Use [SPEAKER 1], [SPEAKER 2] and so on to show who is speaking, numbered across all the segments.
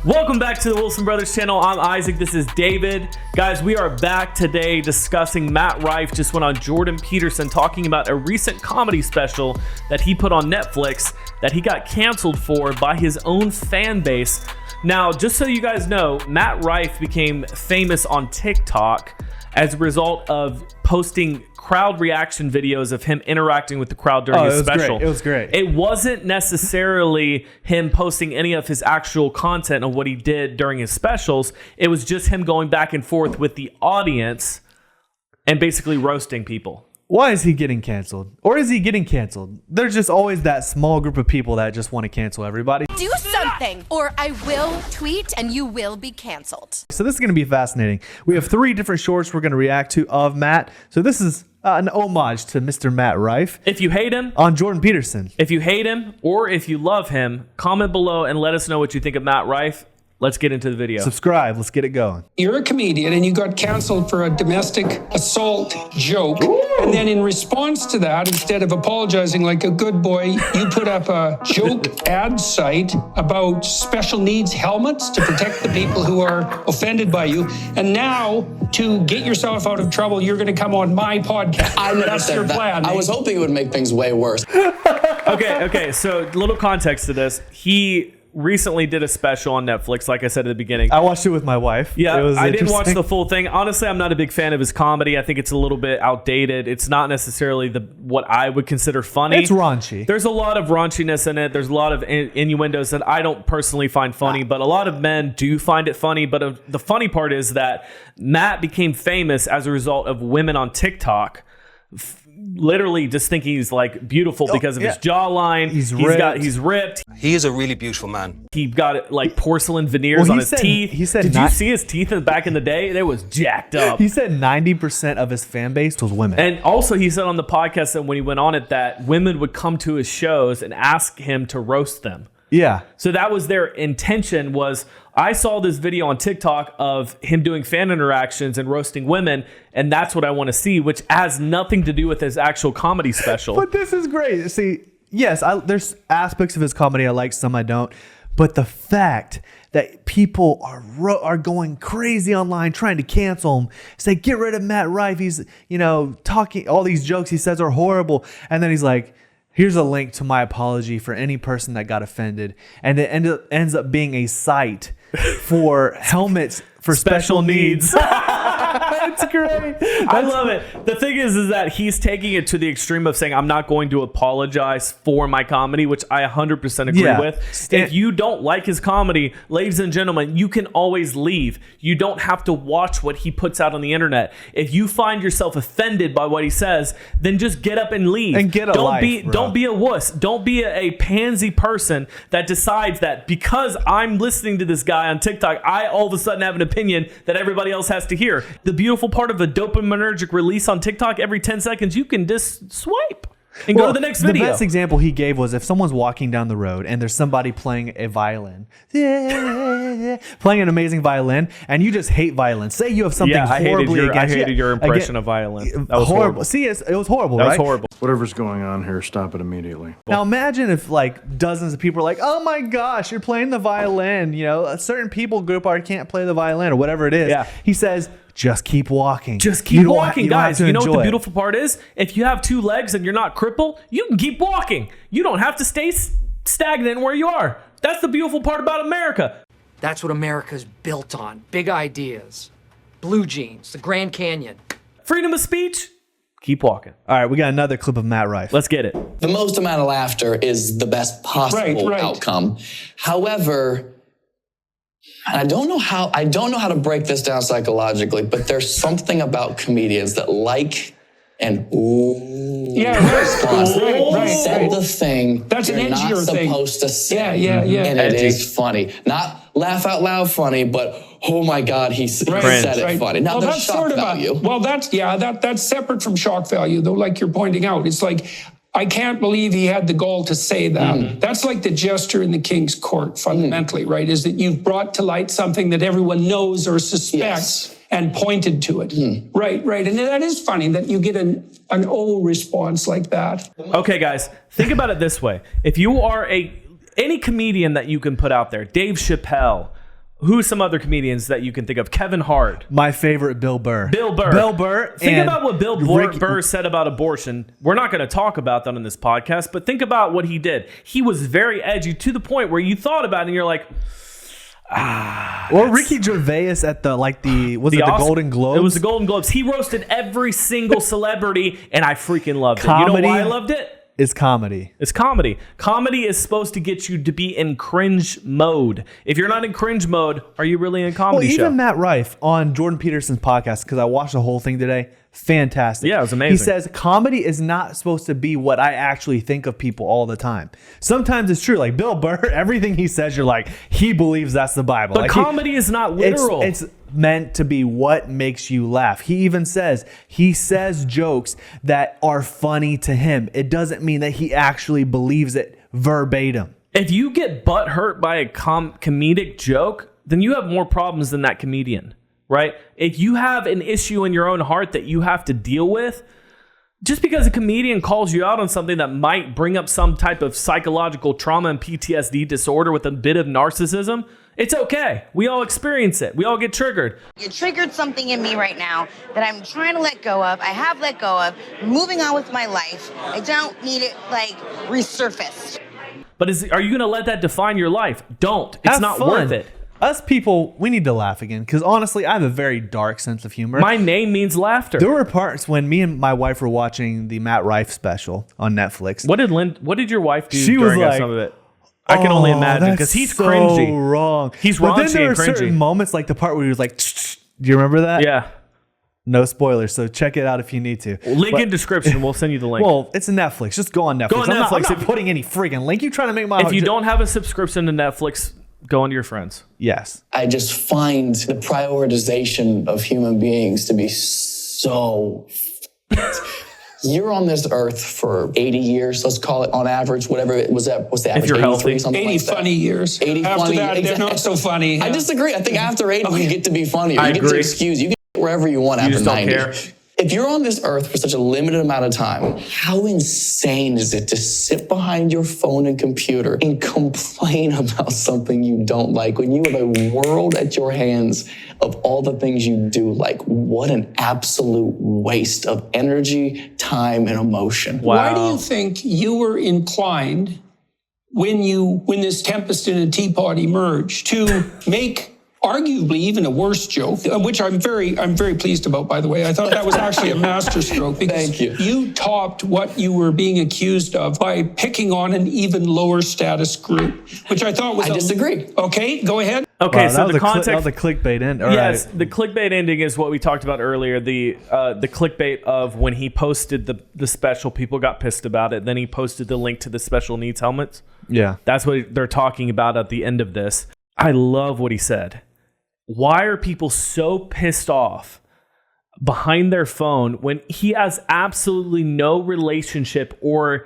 [SPEAKER 1] Welcome back to the Wilson Brothers channel. I'm Isaac. This is David. Guys, we are back today discussing Matt Rife just went on Jordan Peterson talking about a recent comedy special that he put on Netflix that he got canceled for by his own fan base. Now, just so you guys know, Matt Rife became famous on TikTok as a result of posting crowd reaction videos of him interacting with the crowd during his special.
[SPEAKER 2] Great. It was great.
[SPEAKER 1] It wasn't necessarily him posting any of his actual content of what he did during his specials. It was just him going back and forth with the audience and basically roasting people.
[SPEAKER 2] Why is he getting canceled? Or is he getting canceled? There's just always that small group of people that just want to cancel everybody.
[SPEAKER 3] Do something, or I will tweet and you will be canceled.
[SPEAKER 2] So this is going to be fascinating. We have 3 different shorts we're going to react to of Matt. So this is an homage to Mr. Matt Rife.
[SPEAKER 1] If you hate him,
[SPEAKER 2] on Jordan Peterson.
[SPEAKER 1] If you hate him or if you love him, comment below and let us know what you think of Matt Rife. Let's get into the video.
[SPEAKER 2] Subscribe. Let's get it going.
[SPEAKER 4] You're a comedian and you got canceled for a domestic assault joke. Ooh. And then in response to that, instead of apologizing like a good boy, you put up a joke ad site about special needs helmets to protect the people who are offended by you. And now, to get yourself out of trouble, you're going to come on my podcast.
[SPEAKER 5] I never
[SPEAKER 4] That's
[SPEAKER 5] said
[SPEAKER 4] your
[SPEAKER 5] that.
[SPEAKER 4] plan.
[SPEAKER 5] I was hoping it would make things way worse.
[SPEAKER 1] Okay. So, little context to this. He recently did a special on Netflix, like I said at the beginning.
[SPEAKER 2] I watched it with my wife.
[SPEAKER 1] Yeah, I didn't watch the full thing. Honestly, I'm not a big fan of his comedy. I think it's a little bit outdated. It's not necessarily what I would consider funny.
[SPEAKER 2] It's raunchy.
[SPEAKER 1] There's a lot of raunchiness in it. There's a lot of innuendos that I don't personally find funny, but a lot of men do find it funny. But the funny part is that Matt became famous as a result of women on TikTok literally just think he's like beautiful because of his jawline. He's ripped.
[SPEAKER 6] He is a really beautiful man.
[SPEAKER 1] He got like porcelain veneers on his teeth.
[SPEAKER 2] He said,
[SPEAKER 1] did you see his teeth back in the day? They was jacked up.
[SPEAKER 2] He said 90% of his fan base was women.
[SPEAKER 1] And also he said on the podcast that when he went on it that women would come to his shows and ask him to roast them.
[SPEAKER 2] Yeah.
[SPEAKER 1] So that was their intention. Was I saw this video on TikTok of him doing fan interactions and roasting women, and that's what I want to see, which has nothing to do with his actual comedy special.
[SPEAKER 2] But this is great. See, yes, there's aspects of his comedy I like, some I don't. But the fact that people are going crazy online trying to cancel him, say, get rid of Matt Rife. He's, talking, all these jokes he says are horrible. And then he's like, here's a link to my apology for any person that got offended. And it ends up being a site for helmets for special needs. It's great.
[SPEAKER 1] I love it. The thing is that he's taking it to the extreme of saying, I'm not going to apologize for my comedy, which I 100% agree with. If you don't like his comedy, ladies and gentlemen, you can always leave. You don't have to watch what he puts out on the internet. If you find yourself offended by what he says, then just get up and leave.
[SPEAKER 2] And get a life, bro.
[SPEAKER 1] Don't be a wuss. Don't be a pansy person that decides that because I'm listening to this guy on TikTok, I all of a sudden have an opinion that everybody else has to hear. The beautiful part of a dopaminergic release on TikTok, every 10 seconds, you can just swipe and go to the next video.
[SPEAKER 2] The best example he gave was if someone's walking down the road and there's somebody playing a violin, playing an amazing violin, and you just hate violin. Say you have something horribly against
[SPEAKER 1] I hated your impression of violin. That was horrible.
[SPEAKER 2] See, it was horrible,
[SPEAKER 1] right?
[SPEAKER 2] That
[SPEAKER 1] was horrible.
[SPEAKER 7] Whatever's going on here, stop it immediately.
[SPEAKER 2] Now imagine if like dozens of people are like, oh my gosh, you're playing the violin. A certain people group can't play the violin or whatever it is. Yeah. He says, just keep walking.
[SPEAKER 1] Just keep walking, guys. You know what the beautiful part is? If you have 2 legs and you're not crippled, you can keep walking. You don't have to stay stagnant where you are. That's the beautiful part about America.
[SPEAKER 8] That's what America's built on. Big ideas. Blue jeans, the Grand Canyon.
[SPEAKER 1] Freedom of speech. Keep walking.
[SPEAKER 2] All right, we got another clip of Matt Rife.
[SPEAKER 1] Let's get it.
[SPEAKER 5] The most amount of laughter is the best possible outcome. However, I don't know how to break this down psychologically, but there's something about comedians that like and said the thing
[SPEAKER 4] that's
[SPEAKER 5] you're
[SPEAKER 4] an
[SPEAKER 5] not supposed to say.
[SPEAKER 4] Yeah.
[SPEAKER 5] And it is funny. Not laugh out loud funny, but oh my God, he said it funny. Now there's shock value.
[SPEAKER 4] That's separate from shock value, though, like you're pointing out. It's like, I can't believe he had the gall to say that. That's like the jester in the king's court, fundamentally, right? Is that you've brought to light something that everyone knows or suspects and pointed to it. Right. And that is funny that you get an O response like that.
[SPEAKER 1] Okay, guys, think about it this way. If you are any comedian that you can put out there, Dave Chappelle, Who's some other comedians that you can think of? Kevin Hart.
[SPEAKER 2] My favorite, Bill Burr.
[SPEAKER 1] Bill Burr. Think about what Bill Burr said about abortion. We're not going to talk about that on this podcast, but think about what he did. He was very edgy to the point where you thought about it and you're like,
[SPEAKER 2] or Ricky Gervais at the Golden Globes?
[SPEAKER 1] It was the Golden Globes. He roasted every single celebrity, and I freaking loved it. You know why I loved it?
[SPEAKER 2] It's comedy.
[SPEAKER 1] It's comedy. Comedy is supposed to get you to be in cringe mode. If you're not in cringe mode, are you really in a comedy show?
[SPEAKER 2] Even Matt Rife on Jordan Peterson's podcast, because I watched the whole thing today, fantastic.
[SPEAKER 1] Yeah, it was amazing.
[SPEAKER 2] He says comedy is not supposed to be what I actually think of people all the time. Sometimes it's true. Like Bill Burr, everything he says, you're like, he believes that's the Bible.
[SPEAKER 1] But
[SPEAKER 2] like
[SPEAKER 1] comedy is not literal.
[SPEAKER 2] It's meant to be what makes you laugh. He says jokes that are funny to him. It doesn't mean that he actually believes it verbatim.
[SPEAKER 1] If you get butt hurt by a comedic joke, then you have more problems than that comedian, right? If you have an issue in your own heart that you have to deal with, just because a comedian calls you out on something that might bring up some type of psychological trauma and PTSD disorder with a bit of narcissism, it's okay. We all experience it. We all get triggered.
[SPEAKER 6] You triggered something in me right now that I'm trying to let go of. I have let go of. Moving on with my life. I don't need it resurfaced.
[SPEAKER 1] But are you going to let that define your life? Don't. It's not worth it.
[SPEAKER 2] Us people, we need to laugh again, because honestly, I have a very dark sense of humor.
[SPEAKER 1] My name means laughter.
[SPEAKER 2] There were parts when me and my wife were watching the Matt Rife special on Netflix.
[SPEAKER 1] What did your wife do
[SPEAKER 2] she
[SPEAKER 1] during
[SPEAKER 2] was like,
[SPEAKER 1] some of it? I can only imagine, because he's
[SPEAKER 2] so
[SPEAKER 1] cringy.
[SPEAKER 2] Wrong.
[SPEAKER 1] He's
[SPEAKER 2] but
[SPEAKER 1] raunchy
[SPEAKER 2] then there were
[SPEAKER 1] and cringy.
[SPEAKER 2] certain moments, like the part where he was like, do you remember that?
[SPEAKER 1] Yeah.
[SPEAKER 2] No spoilers, so check it out if you need to.
[SPEAKER 1] Link in description. We'll send you the link.
[SPEAKER 2] Well, it's a Netflix. Just go on Netflix.
[SPEAKER 1] Go on Netflix.
[SPEAKER 2] I'm not putting any friggin' link. You trying to make my...
[SPEAKER 1] If you don't have a subscription to Netflix, go on to your friends.
[SPEAKER 2] Yes.
[SPEAKER 5] I just find the prioritization of human beings to be so... You're on this earth for 80 years, let's call it on average, whatever it was. What's the average?
[SPEAKER 1] If you're healthy.
[SPEAKER 4] 80 funny years.
[SPEAKER 5] 80
[SPEAKER 4] after
[SPEAKER 5] funny.
[SPEAKER 4] that, they're not so funny. Yeah.
[SPEAKER 5] I disagree. I think after 80, you get to be funnier. You get to excuse. You get wherever you want after 90. Don't care. If you're on this earth for such a limited amount of time, how insane is it to sit behind your phone and computer and complain about something you don't like when you have a world at your hands of all the things you do like? What an absolute waste of energy, time, and emotion.
[SPEAKER 1] Wow.
[SPEAKER 4] Why do you think you were inclined when this tempest in a teapot emerged to make arguably even a worse joke, which I'm very pleased about, by the way. I thought that was actually a masterstroke, because
[SPEAKER 5] Thank you.
[SPEAKER 4] You topped what you were being accused of by picking on an even lower status group, which I thought was...
[SPEAKER 5] I disagree.
[SPEAKER 4] Okay, go ahead.
[SPEAKER 1] Okay,
[SPEAKER 2] Wow,
[SPEAKER 1] so the context...
[SPEAKER 2] that was a clickbait end.
[SPEAKER 1] Yes, the clickbait ending is what we talked about earlier. The clickbait of when he posted the special, people got pissed about it. Then he posted the link to the special needs helmets.
[SPEAKER 2] Yeah.
[SPEAKER 1] That's what they're talking about at the end of this. I love what he said. Why are people so pissed off behind their phone when he has absolutely no relationship, or,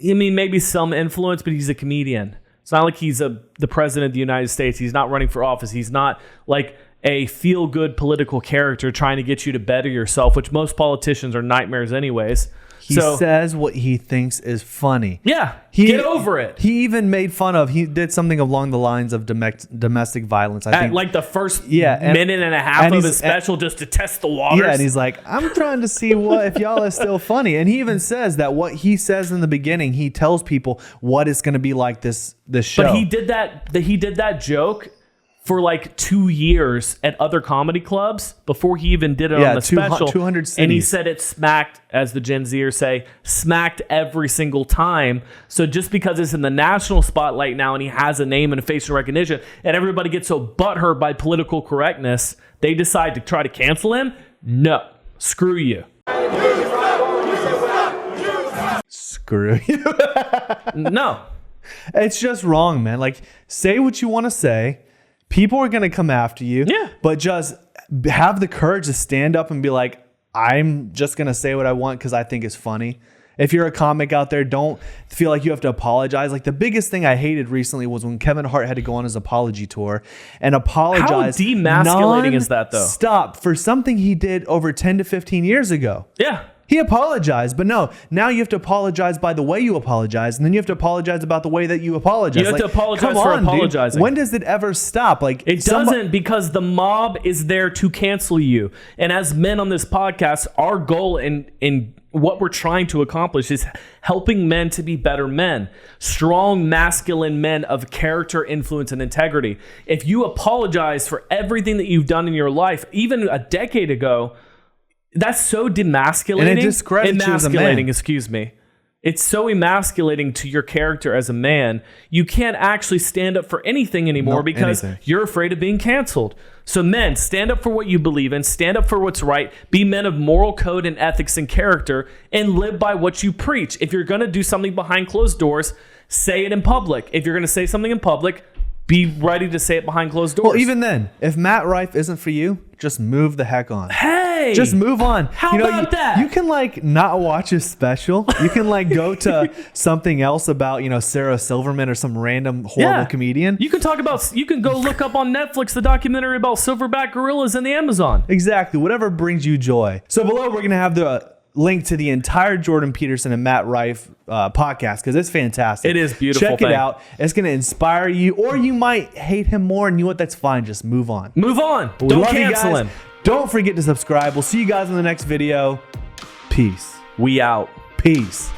[SPEAKER 1] I mean, maybe some influence, but he's a comedian. It's not like he's the president of the United States. He's not running for office. He's not like a feel-good political character trying to get you to better yourself, which most politicians are nightmares anyways.
[SPEAKER 2] He says what he thinks is funny.
[SPEAKER 1] Yeah, get over it.
[SPEAKER 2] He even made fun of, he did something along the lines of domestic violence. I think
[SPEAKER 1] like the first minute and a half of his special, just to test the waters.
[SPEAKER 2] Yeah, and he's like, I'm trying to see if y'all is still funny. And he even says that what he says in the beginning, he tells people what it's going to be like this show.
[SPEAKER 1] But he did that joke for like 2 years at other comedy clubs before he even did it on the special.
[SPEAKER 2] 200 cities.
[SPEAKER 1] And he said it smacked, as the Gen Zers say, smacked every single time. So just because it's in the national spotlight now and he has a name and a facial recognition, and everybody gets so butthurt by political correctness, they decide to try to cancel him? No. Screw you.
[SPEAKER 2] Screw you.
[SPEAKER 1] No.
[SPEAKER 2] It's just wrong, man. Like, say what you want to say. People are going to come after you.
[SPEAKER 1] Yeah.
[SPEAKER 2] But just have the courage to stand up and be like, I'm just going to say what I want because I think it's funny. If you're a comic out there, don't feel like you have to apologize. Like, the biggest thing I hated recently was when Kevin Hart had to go on his apology tour and apologize.
[SPEAKER 1] How demasculating is that, though?
[SPEAKER 2] Stop for something he did over 10 to 15 years ago.
[SPEAKER 1] Yeah.
[SPEAKER 2] He apologized, but no, now you have to apologize by the way you apologize, and then you have to apologize about the way that you apologize.
[SPEAKER 1] You have to apologize for apologizing.
[SPEAKER 2] Dude. When does it ever stop? Like,
[SPEAKER 1] it doesn't, because the mob is there to cancel you. And as men on this podcast, our goal in what we're trying to accomplish is helping men to be better men, strong, masculine men of character, influence, and integrity. If you apologize for everything that you've done in your life, even a decade ago, that's so demasculating.
[SPEAKER 2] And it discredits you as a man.
[SPEAKER 1] Excuse me. It's so emasculating to your character as a man. You can't actually stand up for anything anymore because you're afraid of being canceled. So men, stand up for what you believe in. Stand up for what's right. Be men of moral code and ethics and character, and live by what you preach. If you're going to do something behind closed doors, say it in public. If you're going to say something in public, be ready to say it behind closed doors.
[SPEAKER 2] Well, even then, if Matt Rife isn't for you, just move the heck on.
[SPEAKER 1] Hey!
[SPEAKER 2] Just move on.
[SPEAKER 1] How about that?
[SPEAKER 2] You can like not watch his special. You can like go to something else about, Sarah Silverman or some random horrible comedian.
[SPEAKER 1] You can go look up on Netflix the documentary about silverback gorillas in the Amazon.
[SPEAKER 2] Exactly. Whatever brings you joy. So below, we're going to have the link to the entire Jordan Peterson and Matt Rife podcast, because it's fantastic.
[SPEAKER 1] It is beautiful.
[SPEAKER 2] Check it out. It's going to inspire you, or you might hate him more, and you know what? That's fine. Just move on.
[SPEAKER 1] Move on. Don't cancel him.
[SPEAKER 2] Don't forget to subscribe. We'll see you guys in the next video. Peace.
[SPEAKER 1] We out.
[SPEAKER 2] Peace.